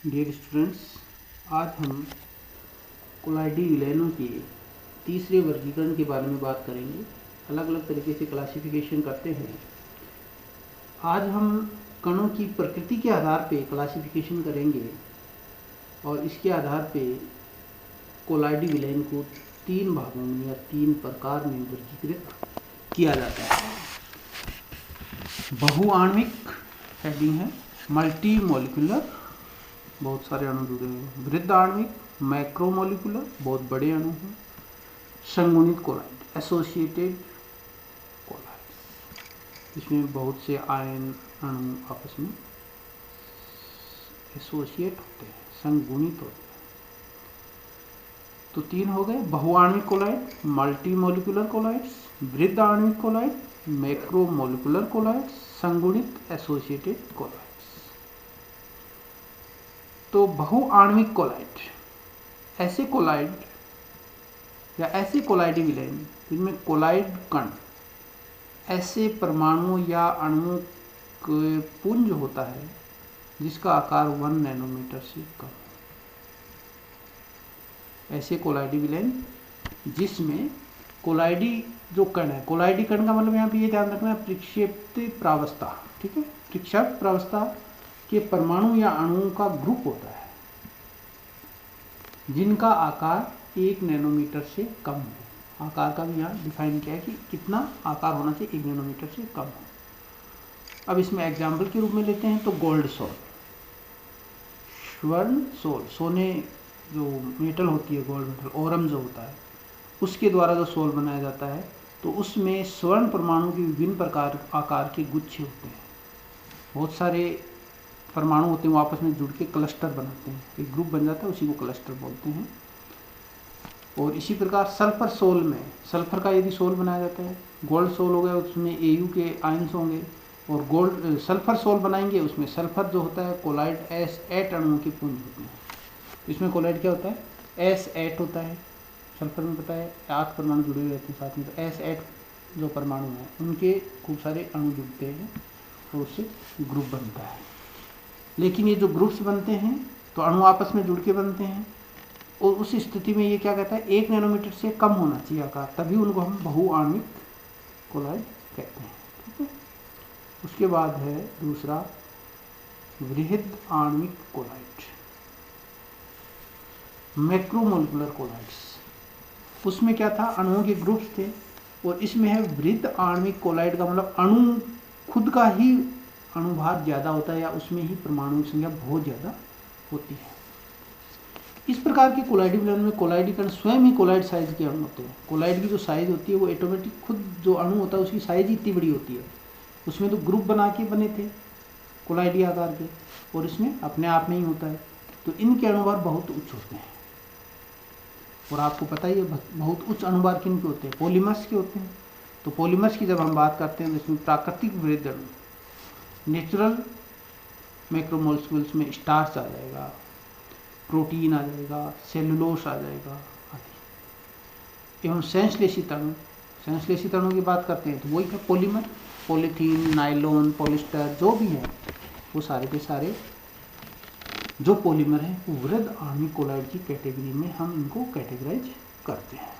Dear students, आज हम कोलाइडी विलयनों के तीसरे वर्गीकरण के बारे में बात करेंगे। अलग अलग तरीके से क्लासिफिकेशन करते हैं। आज हम कणों की प्रकृति के आधार पे क्लासिफिकेशन करेंगे और इसके आधार पे कोलाइडी विलयन को तीन भागों में या तीन प्रकार में वर्गीकृत किया जाता है। बहुआण्विक हेडिंग है, मल्टी मोलिकुलर, बहुत सारे अणु जुड़े हैं। वृद्ध आणविक, मैक्रोमोलिकुलर, बहुत बड़े अणु हैं। संगुणित कोलाइड, एसोसिएटेड कोलाइड, इसमें बहुत से आयन अणु आपस में एसोसिएट होते हैं, संगुणित होते हैं। तो तीन हो गए, बहुआण्विक कोलाइड, मल्टी मोलिकुलर कोलाइड्स, वृद्ध आणविक कोलाइड, मैक्रोमोलिकुलर कोलाइड्स, संगुणित एसोसिएटेड कोलाइड। तो बहुआण्विक कोलाइड ऐसे कोलाइड या ऐसे कोलाइडी विलयन जिनमें कोलाइड कण ऐसे परमाणुओं या अणुओं के पुंज होता है जिसका आकार 1 नैनोमीटर से कम हो। ऐसे कोलाइडी विलयन जिसमें कोलाइडी जो कण है, कोलाइडी कण का मतलब यहाँ पे ये ध्यान रखना है, प्रक्षेपित प्रावस्था, ठीक है, प्रक्षेपित प्रावस्था के परमाणु या अणुओं का ग्रुप होता है जिनका आकार 1 नैनोमीटर से कम हो। आकार का भी यहाँ डिफाइन किया है कि कितना आकार होना चाहिए 1 नैनोमीटर से कम हो। अब इसमें एग्जाम्पल के रूप में लेते हैं तो गोल्ड सोल, स्वर्ण सोल, सोने जो मेटल होती है, गोल्ड मेटल, ओरम जो होता है, उसके द्वारा जो सोल बनाया जाता है, तो उसमें स्वर्ण परमाणु के विभिन्न प्रकार आकार के गुच्छे होते हैं। बहुत सारे परमाणु होते हैं, वो आपस में जुड़ के क्लस्टर बनाते हैं, एक ग्रुप बन जाता है, उसी को क्लस्टर बोलते हैं। और इसी प्रकार सल्फर सोल में, सल्फर का यदि सोल बनाया जाता है, गोल्ड सोल हो गया, उसमें Au के आयंस होंगे, और गोल्ड सल्फर सोल बनाएंगे, उसमें सल्फर जो होता है कोलाइड S8 अणुओं के पुंज होते हैं। इसमें कोलाइड क्या होता है, S8 होता है। सल्फर में पता है 8 परमाणु जुड़े रहते हैं साथ में, तो S8 जो परमाणु हैं उनके खूब सारे अणु जुड़ते हैं और उससे ग्रुप बनता है। लेकिन ये जो ग्रुप्स बनते हैं तो अणु आपस में जुड़ के बनते हैं, और उस स्थिति में ये क्या कहता है, 1 नैनोमीटर से कम होना चाहिए आकार, तभी उनको हम बहुआण्विक कोलाइड कहते हैं, ठीक है। उसके बाद है दूसरा वृहद आणविक कोलाइड, मैक्रोमोलिकुलर कोलाइड्स। उसमें क्या था, अणुओं के ग्रुप्स थे, और इसमें है वृहद आणविक कोलाइड का मतलब अणु खुद का ही अणुभार ज़्यादा होता है या उसमें ही परमाणु की संख्या बहुत ज़्यादा होती है। इस प्रकार के कोलाइडी विलयन में कोलाइडी कण स्वयं ही कोलाइड साइज के अणु होते हैं। कोलाइड की जो साइज होती है वो ऑटोमेटिक खुद जो अणु होता है उसकी साइज ही इतनी बड़ी होती है। उसमें तो ग्रुप बना के बने थे कोलाइडी आकार के, और इसमें अपने आप में ही होता है, तो इनके अणुभार बहुत उच्च होते हैं। और आपको पता ही है बहुत उच्च अणुभार किन के होते हैं, पॉलीमर्स के होते हैं। तो पॉलीमर्स की जब हम बात करते हैं तो इसमें प्राकृतिक वृहद अणु, नेचुरल मैक्रोमोलिक्यूल्स में स्टार्च आ जाएगा, प्रोटीन आ जाएगा, सेलुलोस आ जाएगा आदि। एवं संश्लेषित अणु, संश्लेषित अणु की बात करते हैं तो वही है पॉलीमर, पॉलीथीन, नाइलॉन, पॉलिस्टर, जो भी हैं वो सारे के सारे जो पॉलीमर हैं वो वृहद आणविक कोलाइड की कैटेगरी में हम इनको कैटेगराइज करते हैं।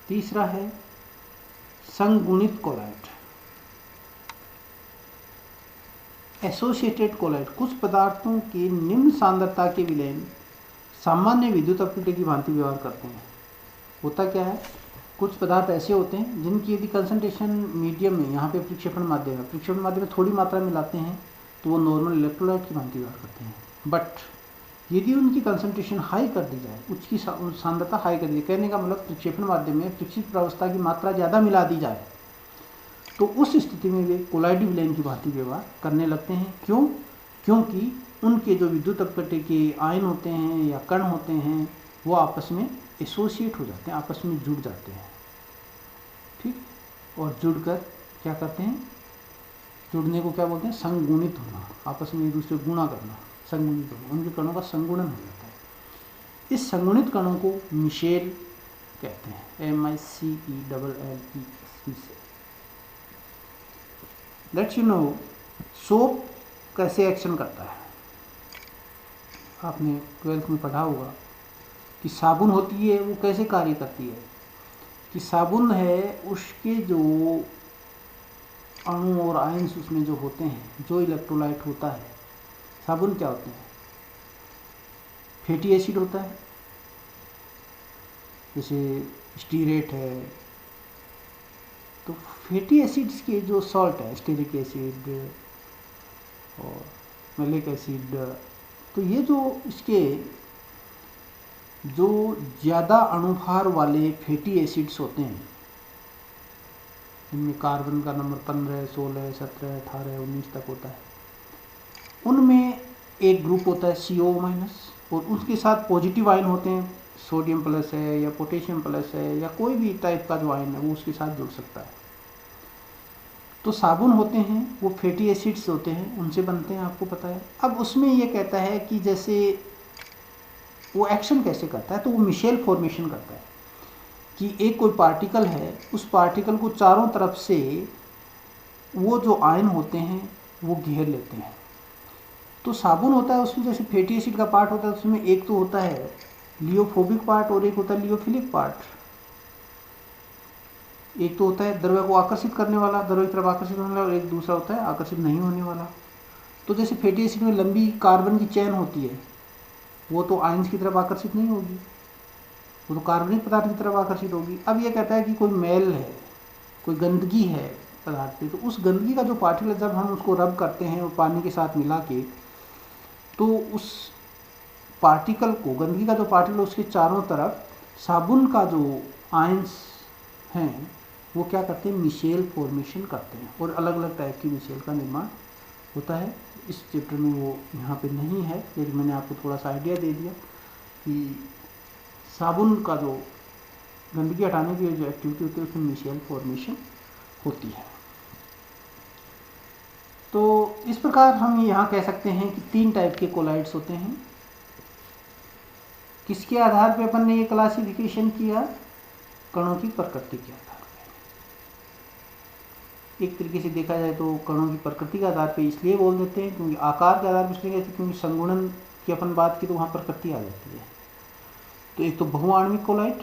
तीसरा है संगुणित कोलाइड, एसोसिएटेड कोलाइड। कुछ पदार्थों की निम्न सांद्रता के विलयन सामान्य विद्युत अपघटन की भांति व्यवहार करते हैं। होता क्या है, कुछ पदार्थ ऐसे होते हैं जिनकी यदि कंसंट्रेशन मीडियम में, यहाँ पे प्रक्षेपण माध्यम है, प्रक्षेपण माध्यम में थोड़ी मात्रा में लाते हैं तो वो नॉर्मल इलेक्ट्रोलाइट की भांति व्यवहार करते हैं। बट यदि उनकी कंसंट्रेशन हाई कर दी जाए, उसकी सांद्रता हाई कर दी जाए, कहने का मतलब प्रक्षेपण माध्यम में प्रक्षेपित प्रावस्था की मात्रा ज़्यादा मिला दी जाए, तो उस स्थिति में वे कोलाइडी विलयन की भांति व्यवहार करने लगते हैं। क्यों? क्योंकि उनके जो विद्युत अपघटन के आयन होते हैं या कण होते हैं वो आपस में एसोसिएट हो जाते हैं, आपस में जुड़ जाते हैं, ठीक। और जुड़कर क्या करते हैं, जुड़ने को क्या बोलते हैं, संगुणित होना, आपस में एक दूसरे गुणा करना, संगुणित होना, उनके कणों का संगुणन हो जाता है। इस संगुणित कणों को मिशेल कहते हैं, MICELLE। Let's you know soap कैसे एक्शन करता है। आपने 12th में पढ़ा होगा कि साबुन होती है वो कैसे कार्य करती है, कि साबुन है उसके जो अणु और आयंस उसमें जो होते हैं, जो इलेक्ट्रोलाइट होता है, साबुन क्या होते हैं, फैटी एसिड होता है, जैसे स्टीरेट है। तो फैटी एसिड्स के जो सॉल्ट है, स्टेरिक एसिड और मैलिक एसिड, तो ये जो इसके जो ज़्यादा अणुभार वाले फैटी एसिड्स होते हैं, इनमें कार्बन का नंबर 15, 16, 17, 18, 19 तक होता है, उनमें एक ग्रुप होता है CO- और उसके साथ पॉजिटिव आयन होते हैं, सोडियम प्लस है या पोटेशियम प्लस है या कोई भी टाइप का जो आयन है वो उसके साथ जुड़ सकता है। तो साबुन होते हैं वो फैटी एसिड्स होते हैं, उनसे बनते हैं, आपको पता है। अब उसमें ये कहता है कि जैसे वो एक्शन कैसे करता है, तो वो मिशेल फॉर्मेशन करता है कि एक कोई पार्टिकल है, उस पार्टिकल को चारों तरफ से वो जो आयन होते हैं वो घेर लेते हैं। तो साबुन होता है उसमें जैसे फैटी एसिड का पार्ट होता है, उसमें एक तो होता है लियोफोबिक पार्ट और एक होता है लियोफिलिक पार्ट। एक तो होता है द्रव्य को आकर्षित करने वाला, द्रव्य की तरफ आकर्षित होने वाला, और एक दूसरा होता है आकर्षित नहीं होने वाला। तो जैसे फैटी एसिड में लंबी कार्बन की चेन होती है, वो तो आयंस की तरफ आकर्षित नहीं होगी, वो तो कार्बनिक पदार्थ की तरफ आकर्षित होगी। अब ये कहता है कि कोई मैल है, कोई गंदगी है पदार्थ पे, तो उस गंदगी का जो पार्टिकल जब हम उसको रब करते हैं और पानी के साथ मिला के, तो उस पार्टिकल को, गंदगी का जो पार्टिकल उसके चारों तरफ साबुन का जो आयंस हैं वो क्या करते हैं, मिशेल फॉर्मेशन करते हैं, और अलग अलग टाइप की मिशेल का निर्माण होता है। इस चैप्टर में वो यहाँ पे नहीं है, लेकिन मैंने आपको थोड़ा सा आइडिया दे दिया कि साबुन का जो गंदगी हटाने की जो एक्टिविटी होती है उसमें मिशेल फॉर्मेशन होती है। तो इस प्रकार हम यहाँ कह सकते हैं कि 3 टाइप के कोलाइड्स होते हैं। किसके आधार पे अपन ने ये क्लासिफिकेशन किया, कणों की प्रकृति के आधार पे। एक तरीके से देखा जाए तो कणों की प्रकृति के आधार पे इसलिए बोल देते हैं क्योंकि आकार के आधार पर इसलिए कहते हैं क्योंकि संगुणन की अपन बात की तो वहाँ प्रकृति आ जाती है। तो एक तो बहुआण्विक कोलाइड,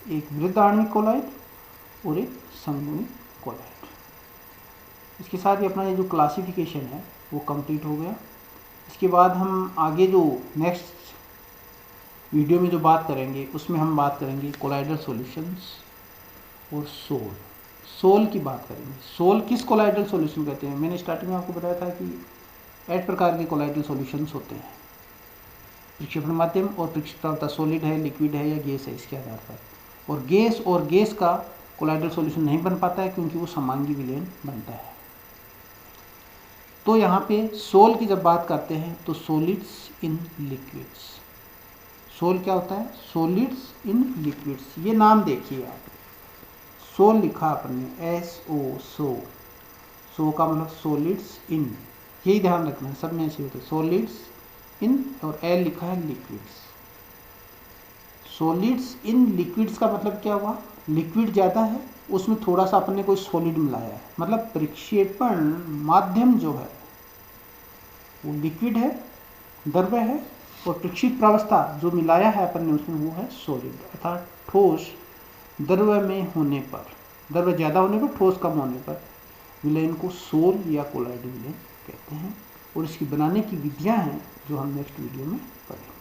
एक वृद्ध आणविक कोलाइड और एक संगुणित कोलाइड। इसके साथ ही अपना ये जो क्लासिफिकेशन है वो कंप्लीट हो गया। इसके बाद हम आगे जो नेक्स्ट वीडियो में जो बात करेंगे उसमें हम बात करेंगे कोलाइडल सॉल्यूशंस और सोल की बात करेंगे। सोल किस कोलाइडल सॉल्यूशन कहते हैं, मैंने स्टार्टिंग में आपको बताया था कि 8 प्रकार के कोलाइडल सॉल्यूशंस होते हैं, प्रक्षेपण माध्यम और प्रक्षेपण सॉलिड है, लिक्विड है या गैस है, इसके आधार पर। और गैस का कोलाइडल सॉल्यूशन नहीं बन पाता है क्योंकि वो समांगी विलयन बनता है। तो यहाँ पे सोल की जब बात करते हैं तो सॉलिड्स इन लिक्विड्स, सोल क्या होता है, सॉलिड्स इन लिक्विड्स। ये नाम देखिए आप, सोल लिखा आपने SO, सो का मतलब सॉलिड्स इन, यही ध्यान रखना है, सब में ऐसे होते हैं सॉलिड्स इन, और L लिखा है लिक्विड्स। सॉलिड्स इन लिक्विड्स का मतलब क्या हुआ, लिक्विड ज़्यादा है उसमें थोड़ा सा अपन ने कोई सॉलिड मिलाया है, मतलब प्रक्षेपण माध्यम जो है वो लिक्विड है, द्रव्य है, और प्रक्षेपित प्रावस्था जो मिलाया है अपन ने उसमें वो है सॉलिड, अर्थात ठोस द्रव्य में होने पर, द्रव्य ज़्यादा होने पर, ठोस कम होने पर विलयन को सोल या कोलाइडल विलयन कहते हैं। और इसकी बनाने की विधियां हैं जो हम नेक्स्ट वीडियो में पढ़ेंगे।